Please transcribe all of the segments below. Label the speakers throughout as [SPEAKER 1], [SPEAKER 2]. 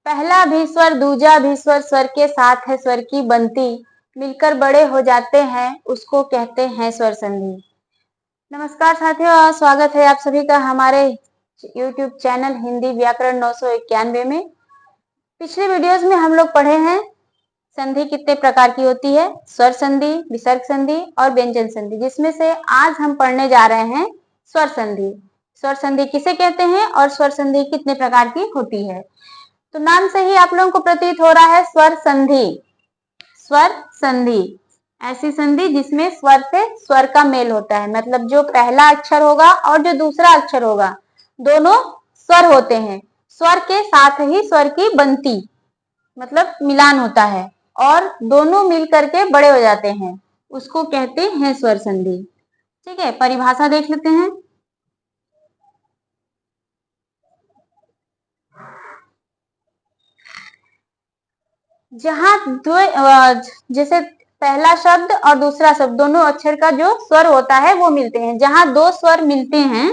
[SPEAKER 1] पहला भी स्वर दूजा भी स्वर, स्वर के साथ है स्वर की बनती, मिलकर बड़े हो जाते हैं उसको कहते हैं स्वर संधि। नमस्कार साथियों, स्वागत है आप सभी का हमारे YouTube चैनल हिंदी व्याकरण 991 में। पिछले वीडियोस में हम लोग पढ़े हैं संधि कितने प्रकार की होती है, स्वर संधि, विसर्ग संधि और व्यंजन संधि, जिसमें से आज हम पढ़ने जा रहे हैं स्वर संधि। स्वर संधि किसे कहते हैं और स्वर संधि कितने प्रकार की होती है। तो नाम से ही आप लोगों को प्रतीत हो रहा है स्वर संधि। स्वर संधि ऐसी संधि जिसमें स्वर से स्वर का मेल होता है, मतलब जो पहला अक्षर होगा और जो दूसरा अक्षर होगा दोनों स्वर होते हैं, स्वर के साथ ही स्वर की बनती मतलब मिलान होता है और दोनों मिल करके बड़े हो जाते हैं, उसको कहते हैं स्वर संधि। ठीक है, परिभाषा देख लेते हैं। जहां जैसे पहला शब्द और दूसरा शब्द दोनों अक्षर का जो स्वर होता है वो मिलते हैं, जहां दो स्वर मिलते हैं,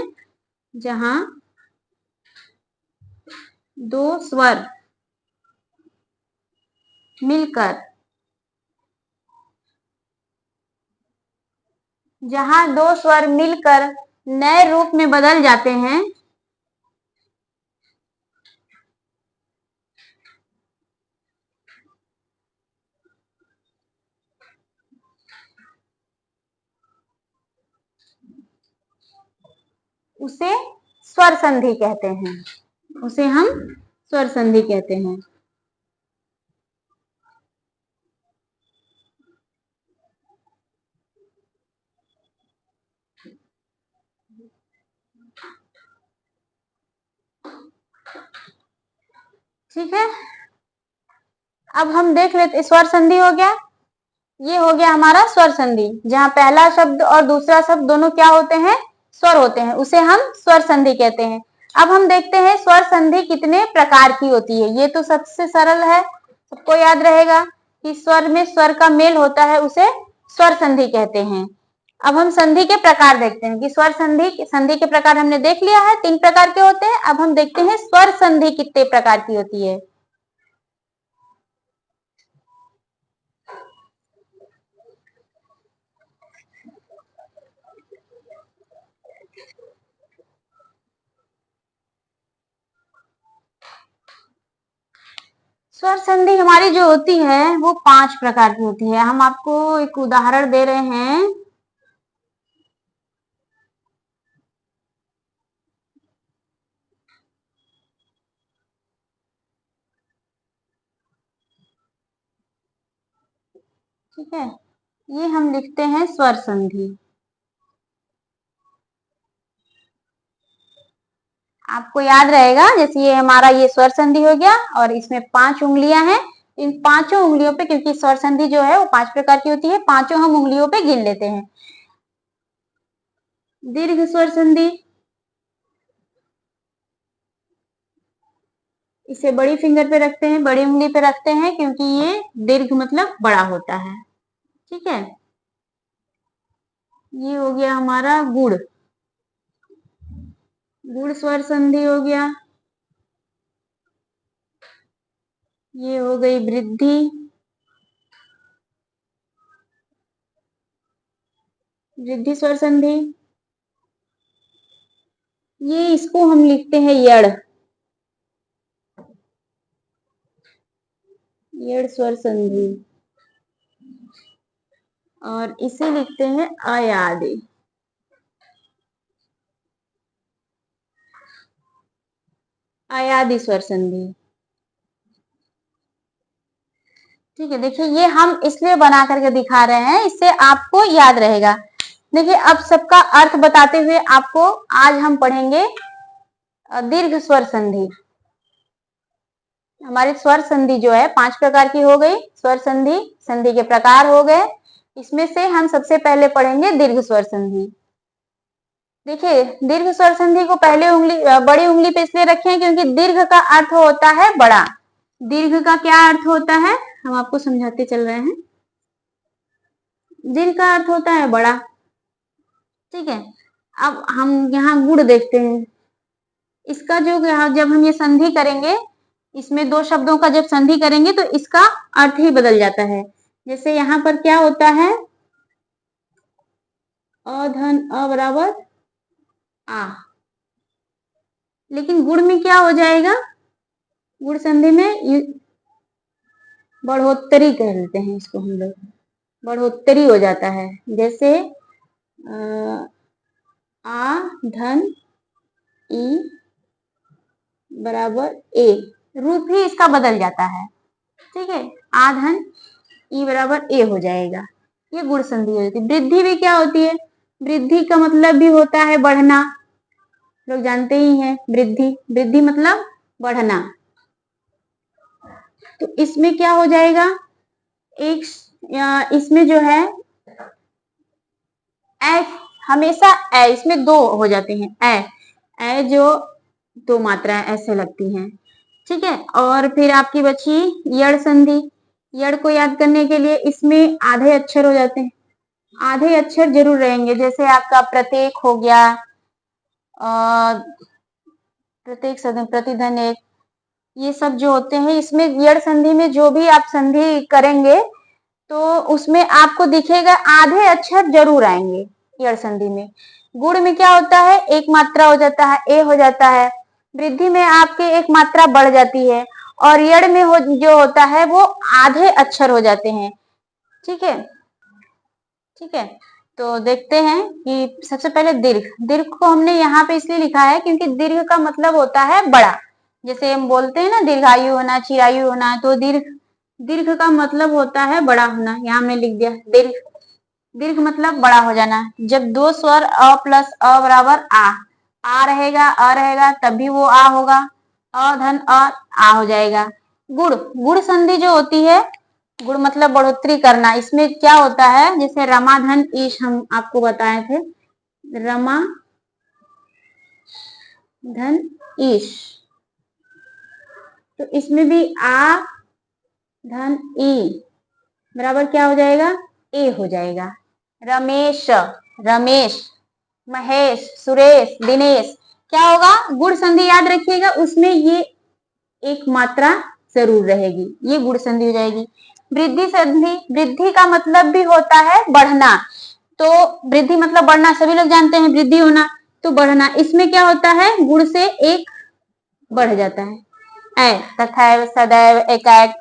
[SPEAKER 1] जहां दो स्वर मिलकर, जहां दो स्वर मिलकर नए रूप में बदल जाते हैं, उसे स्वर संधि कहते हैं, उसे हम स्वर संधि कहते हैं। ठीक है, अब हम देख लेते, स्वर संधि हो गया, ये हो गया हमारा स्वर संधि, जहां पहला शब्द और दूसरा शब्द दोनों क्या होते हैं, स्वर होते हैं, उसे हम स्वर संधि कहते हैं। अब हम देखते हैं स्वर संधि कितने प्रकार की होती है। ये तो सबसे सरल है, सबको याद रहेगा कि स्वर में स्वर का मेल होता है, उसे स्वर संधि कहते हैं। अब हम संधि के प्रकार देखते हैं कि स्वर संधि, संधि के प्रकार हमने देख लिया है, 3 प्रकार के होते हैं। अब हम देखते हैं स्वर संधि कितने प्रकार की होती है। स्वर संधि हमारी जो होती है वो 5 प्रकार की होती है। हम आपको एक उदाहरण दे रहे हैं। ठीक है, ये हम लिखते हैं स्वर संधि। आपको याद रहेगा, जैसे ये हमारा ये स्वर संधि हो गया और इसमें 5 उंगलियां हैं। इन पांचों उंगलियों पे, क्योंकि स्वर संधि जो है वो 5 प्रकार की होती है, पांचों हम उंगलियों पे गिन लेते हैं। दीर्घ स्वर संधि, इसे बड़ी फिंगर पे रखते हैं, बड़ी उंगली पे रखते हैं, क्योंकि ये दीर्घ मतलब बड़ा होता है। ठीक है, ये हो गया हमारा गुड़, गुड़ स्वर संधि हो गया। ये हो गई वृद्धि, वृद्धि स्वर संधि। ये इसको हम लिखते हैं यड़, यड़ स्वर संधि, और इसे लिखते हैं अयादि, अयादि स्वर संधि। ठीक है, देखिए ये हम इसलिए बना करके दिखा रहे हैं, इससे आपको याद रहेगा। देखिए अब सबका अर्थ बताते हुए आपको आज हम पढ़ेंगे दीर्घ स्वर संधि। हमारी स्वर संधि जो है 5 प्रकार की हो गई, स्वर संधि, संधि के प्रकार हो गए। इसमें से हम सबसे पहले पढ़ेंगे दीर्घ स्वर संधि। देखिए दीर्घ स्वर संधि को पहले उंगली, बड़ी उंगली पे इसलिए रखे हैं क्योंकि दीर्घ का अर्थ होता है बड़ा। दीर्घ का क्या अर्थ होता है, हम आपको समझाते चल रहे हैं। दीर्घ का अर्थ होता है बड़ा। ठीक है, अब हम यहाँ गुड़ देखते हैं। इसका जो, जब हम ये संधि करेंगे, इसमें दो शब्दों का जब संधि करेंगे तो इसका अर्थ ही बदल जाता है। जैसे यहाँ पर क्या होता है, अ धन अ बराबर आ, लेकिन गुण में क्या हो जाएगा, गुण संधि में बढ़ोत्तरी कह देते हैं इसको हम लोग, बढ़ोत्तरी हो जाता है। जैसे आ धन ई बराबर ए, रूप ही इसका बदल जाता है। ठीक है, आ धन ई बराबर ए हो जाएगा, ये गुण संधि हो जाती है। वृद्धि भी क्या होती है, वृद्धि का मतलब भी होता है बढ़ना, लोग जानते ही हैं। वृद्धि, वृद्धि मतलब बढ़ना। तो इसमें क्या हो जाएगा, एक इसमें जो है ए, हमेशा ए, इसमें दो हो जाते हैं ए जो दो मात्राएं ऐसे लगती हैं। ठीक है, और फिर आपकी बची यड़ संधि। यड़ को याद करने के लिए इसमें आधे अक्षर हो जाते हैं, आधे अक्षर जरूर रहेंगे। जैसे आपका प्रत्येक हो गया, प्रत्येक सदन, प्रतिधन एक, ये सब जो होते हैं इसमें यड़ संधि में जो भी आप संधि करेंगे तो उसमें आपको दिखेगा आधे अक्षर जरूर आएंगे यड़ संधि में। गुण में क्या होता है, एक मात्रा हो जाता है, ए हो जाता है। वृद्धि में आपके एक मात्रा बढ़ जाती है, और यड़ में जो होता है वो आधे अक्षर हो जाते हैं। ठीक है, ठीक है। तो देखते हैं कि सबसे पहले दीर्घ, दीर्घ को हमने यहाँ पे इसलिए लिखा है क्योंकि दीर्घ का मतलब होता है बड़ा। जैसे हम बोलते हैं ना दीर्घायु होना, चिरायु होना, तो दीर्घ, दीर्घ का मतलब होता है बड़ा होना। यहाँ हमने लिख दिया दीर्घ, दीर्घ मतलब बड़ा हो जाना। जब दो स्वर अ प्लस अ बराबर आ रहेगा, अ रहेगा, तब भी वो आ होगा, अ धन आ हो जाएगा। गुण, गुण संधि जो होती है, गुण मतलब बढ़ोतरी करना, इसमें क्या होता है, जैसे रमा धन ईश हम आपको बताए थे, रमा धन ईश, तो इसमें भी आ धन ई बराबर क्या हो जाएगा, ए हो जाएगा। रमेश, रमेश, महेश, सुरेश, दिनेश, क्या होगा, गुण संधि याद रखिएगा, उसमें ये एक मात्रा जरूर रहेगी, ये गुण संधि हो जाएगी। वृद्धि संधि, वृद्धि का मतलब भी होता है बढ़ना, तो वृद्धि मतलब बढ़ना, सभी लोग जानते हैं वृद्धि होना, तो बढ़ना। इसमें क्या होता है, गुण से एक बढ़ जाता है, ऐ, तथैव, सदैव, एकाएक,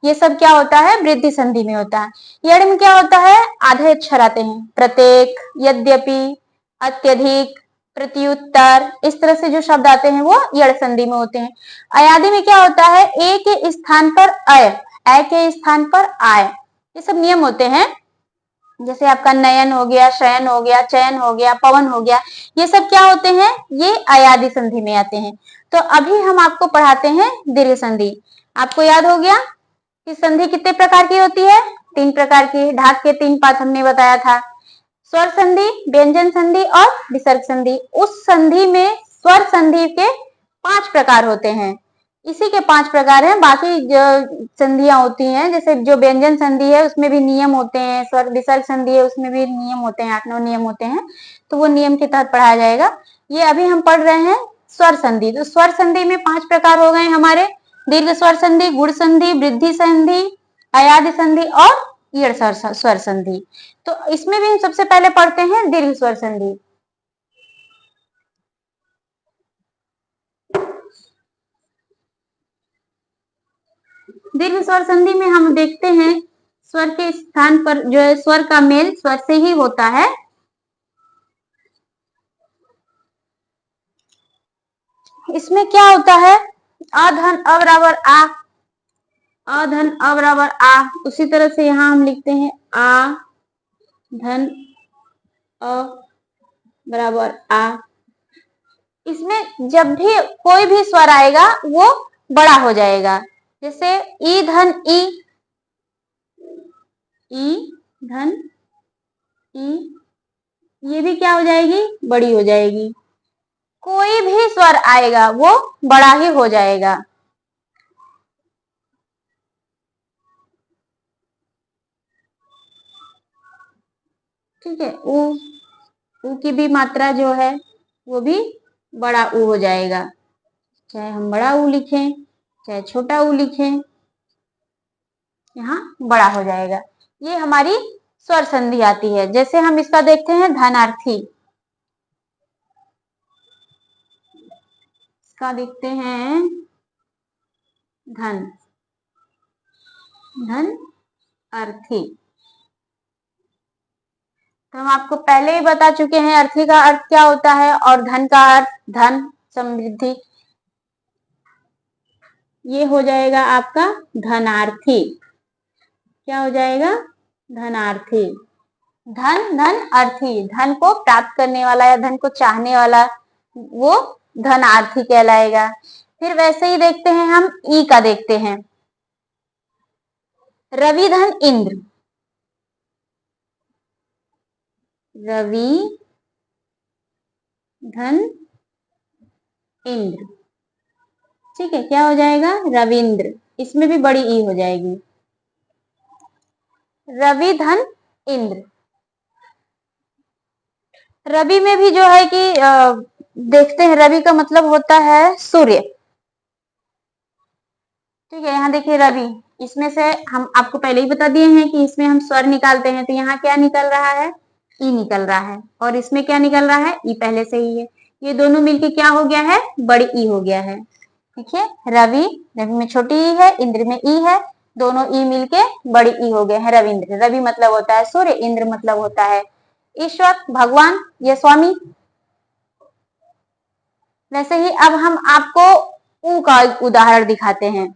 [SPEAKER 1] ये सब क्या होता है, वृद्धि संधि में होता है। यड़ में क्या होता है, आधे अक्षर आते हैं, प्रत्येक, यद्यपि, अत्यधिक, प्रत्युत्तर, इस तरह से जो शब्द आते हैं वो यड़ संधि में होते हैं। अयादि में क्या होता है, ए के स्थान पर अय, ए के स्थान पर आय, ये सब नियम होते हैं। जैसे आपका नयन हो गया, शयन हो गया, चयन हो गया, पवन हो गया, ये सब क्या होते हैं, ये अयादि संधि में आते हैं। तो अभी हम आपको पढ़ाते हैं दीर्घ संधि। आपको याद हो गया कि संधि कितने प्रकार की होती है, तीन प्रकार की, ढाक के तीन पात हमने बताया था, स्वर संधि, व्यंजन संधि और विसर्ग संधि। उस संधि में स्वर संधि के 5 प्रकार होते हैं, इसी के 5 प्रकार हैं। बाकी जो संधियां होती हैं, जैसे जो व्यंजन संधि है उसमें भी नियम होते हैं, स्वर विसर्ग संधि है उसमें भी नियम होते हैं, 8-9 नियम होते हैं, तो वो नियम के तहत पढ़ाया जाएगा। ये अभी हम पढ़ रहे हैं स्वर संधि। तो स्वर संधि में 5 प्रकार हो गए हमारे, दीर्घ स्वर संधि, गुण संधि, वृद्धि संधि, अयादि संधि और यड़ स्वर संधि। तो इसमें भी हम सबसे पहले पढ़ते हैं दीर्घ स्वर संधि। दीर्घ स्वर संधि में हम देखते हैं स्वर के स्थान पर जो है स्वर का मेल स्वर से ही होता है। इसमें क्या होता है, अ धन अ बराबर आ, अ धन अ बराबर आ, उसी तरह से यहां हम लिखते हैं आ धन अ बराबर आ। इसमें जब भी कोई भी स्वर आएगा वो बड़ा हो जाएगा। जैसे ई धन ई, ई धन ई, ये भी क्या हो जाएगी, बड़ी हो जाएगी। कोई भी स्वर आएगा वो बड़ा ही हो जाएगा। ठीक है, ऊ की भी मात्रा जो है वो भी बड़ा ऊ हो जाएगा, चाहे हम बड़ा ऊ लिखें चाहे छोटा ऊ लिखें, यहाँ बड़ा हो जाएगा। ये हमारी स्वर संधि आती है। जैसे हम इसका देखते हैं धनार्थी, इसका देखते हैं धन, धन अर्थी। तो हम आपको पहले ही बता चुके हैं अर्थी का अर्थ क्या होता है और धन का अर्थ धन समृद्धि। ये हो जाएगा आपका धनार्थी। क्या हो जाएगा? धनार्थी। धन धन अर्थी, धन को प्राप्त करने वाला या धन को चाहने वाला, वो धनार्थी कहलाएगा। फिर वैसे ही देखते हैं हम ई का देखते हैं, रवि धन इंद्र, रवि धन इंद्र। ठीक है, क्या हो जाएगा? रविंद्र। इसमें भी बड़ी ई हो जाएगी, रवि धन इंद्र। रवि में भी जो है कि देखते हैं, रवि का मतलब होता है सूर्य। ठीक है, यहाँ देखिए रवि, इसमें से हम आपको पहले ही बता दिए हैं कि इसमें हम स्वर निकालते हैं, तो यहाँ क्या निकल रहा है? ई निकल रहा है। और इसमें क्या निकल रहा है? ई पहले से ही है। ये दोनों मिलके क्या हो गया है? बड़ी ई हो गया है। ठीक है, रवि, रवि में छोटी ई है, इंद्र में ई है, दोनों ई मिलके बड़ी ई हो गए हैं रविंद्र। रवि मतलब होता है सूर्य, इंद्र मतलब होता है ईश्वर, भगवान या स्वामी। वैसे ही अब हम आपको ऊ का उदाहरण दिखाते हैं।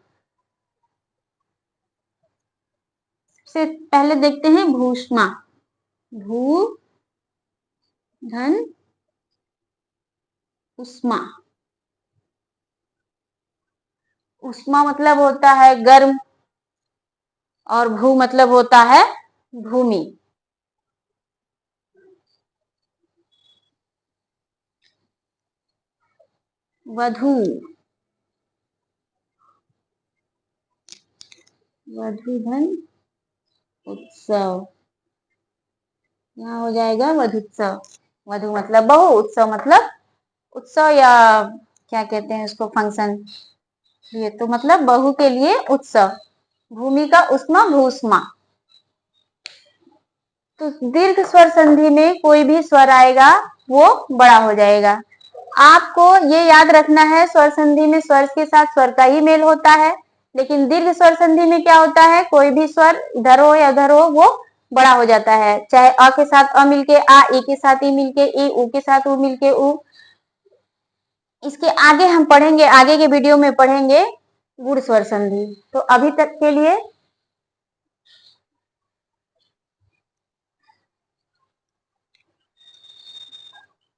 [SPEAKER 1] सबसे पहले देखते हैं भूष्मा, भू धन उष्मा। उष्मा मतलब होता है गर्म और भू मतलब होता है भूमि। वधु, वधु धन उत्सव, यहाँ हो जाएगा वधुत्सव। वधु मतलब बहू, उत्सव मतलब उत्सव या क्या कहते हैं उसको, फंक्शन। ये तो मतलब बहू के लिए उत्सव। भूमि का उष्मा, भूष्मा। तो दीर्घ स्वर संधि में कोई भी स्वर आएगा वो बड़ा हो जाएगा। आपको ये याद रखना है, स्वर संधि में स्वर के साथ स्वर का ही मेल होता है, लेकिन दीर्घ स्वर संधि में क्या होता है? कोई भी स्वर इधर हो या उधर हो वो बड़ा हो जाता है। चाहे अ के साथ अ मिलके आ, ई के साथ ई मिलके ई, उ के साथ उ मिलके उ। इसके आगे हम पढ़ेंगे, आगे के वीडियो में पढ़ेंगे गुण स्वर संधि। तो अभी तक के लिए